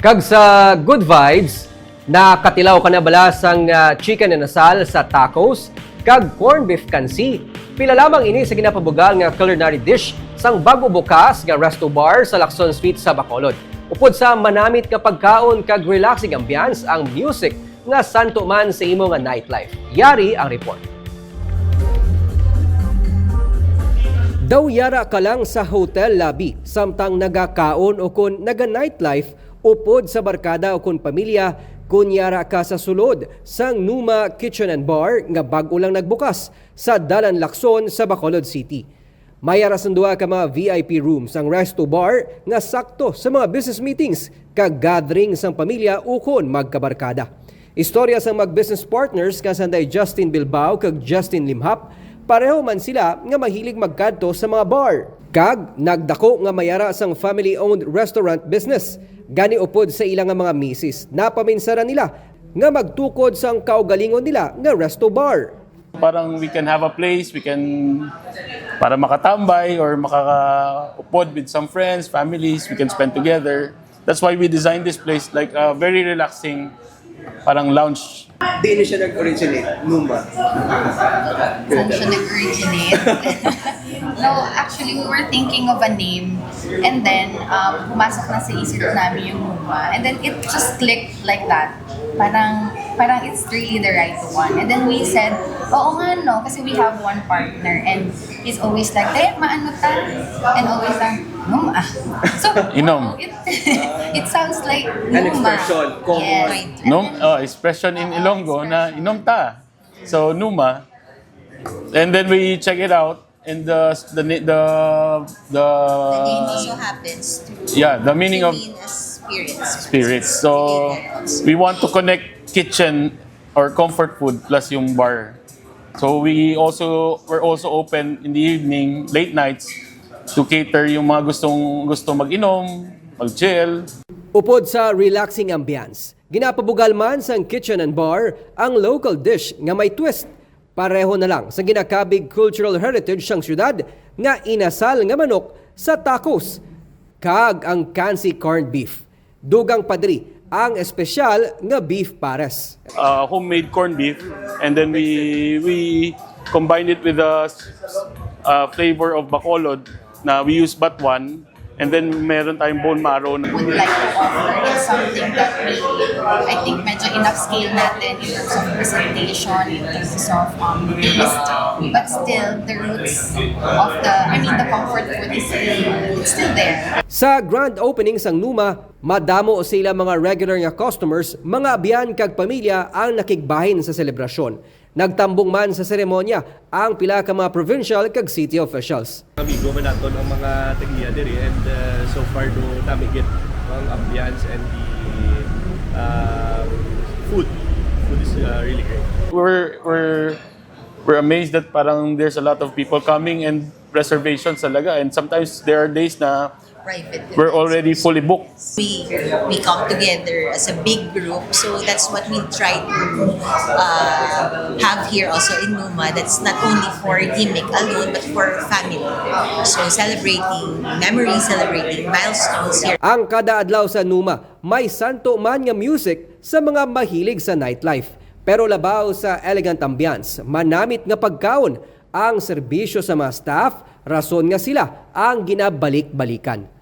Kag sa good vibes, nakatilaw ka na bala sang chicken inasal sa tacos, kag corned beef cansi. Pila lamang ini sa ginapabugal nga culinary dish sang bago bukas nga Restobar sa Lacson Street sa Bacolod. Upod sa manamit nga pagkaon kag relaxing ambiance ang music nga santo man sa imo nga nightlife. Yari ang report. Daw yara ka lang sa hotel lobby, samtang nagakaon o kun naga-nightlife, upod sa barkada o kun pamilya, kunyara ka sa sulod sang Nooma Kitchen and Bar nga bago lang nagbukas sa Dalan Lacson sa Bacolod City. Mayara sang duha ka mga VIP rooms ang Restobar nga sakto sa mga business meetings kag gathering sang pamilya o kun magkabarkada. Istorya sang mag-business partners kasanday Justin Bilbao kag Justin Limhap, pareho man sila nga mahilig magkadto sa mga bar. Kag nagdako nga mayara sang family-owned restaurant business. Gani upod sa ilang nga mga misis, napaminsara nila nga magtukod sang kaugalingon nila nga Restobar. Parang we can have a place, we can para makatambay or makakaupod with some friends, families, we can spend together. That's why we designed this place like a very relaxing, parang lounge. Di siya nag-originate, Nooma. Saan siya nag-originate? No, actually, we were thinking of a name and then pumasok na sa isip namin yung Nooma. And then it just clicked like that. Parang it's really the right one. And then we said, oo nga no, kasi we have one partner and he's always like, maano ta? And always like, Nooma. So, Inom. It sounds like Nooma. An expression, common. Yes. Expression in Ilonggo na inom ta. So Nooma. And then we check it out and the name also happens to the meaning of mean as spirits. spirits. So we want to connect kitchen or comfort food plus yung bar. So we're also open in the evening, late nights to cater yung mga gusto mag-inom, mag-chill. Upod sa relaxing ambiance, ginapabugal man sang kitchen and bar ang local dish nga may twist. Pareho na lang sa ginakabig cultural heritage sang syudad nga inasal nga manok sa tacos. Kag ang cansi corned beef. Dugang padri ang espesyal nga beef pares. Homemade corned beef, and then we combine it with the flavor of Bacolod na we use batuan, and then meron tayong bone marrow. Would like to offer is something that I think medyo enough scale natin in terms of presentation, in terms of taste, but still the roots of the comfort food is still there. Sa grand opening sang Nooma, madamo sila mga regular nga customers, mga abyan kag pamilya ang nakigbahin sa selebrasyon. Nagtambong man sa seremonya ang pila ka mga provincial kag city officials. Amigo man nato ng mga tagiya diri and so far do nami get ang ambiance and the food is really great. We're amazed that parang there's a lot of people coming and reservations talaga, and sometimes there are days na Private. we're already fully booked. We come together as a big group, so that's what we try to have here also in Nooma. That's not only for gimmick alone, but for family. So celebrating memories, celebrating milestones here. Ang kada adlaw sa Nooma, may santo man nga music sa mga mahilig sa nightlife. Pero labaw sa elegant ambiance, manamit nga pagkaon ang serbisyo sa mga staff, rason nga sila ang ginabalik-balikan.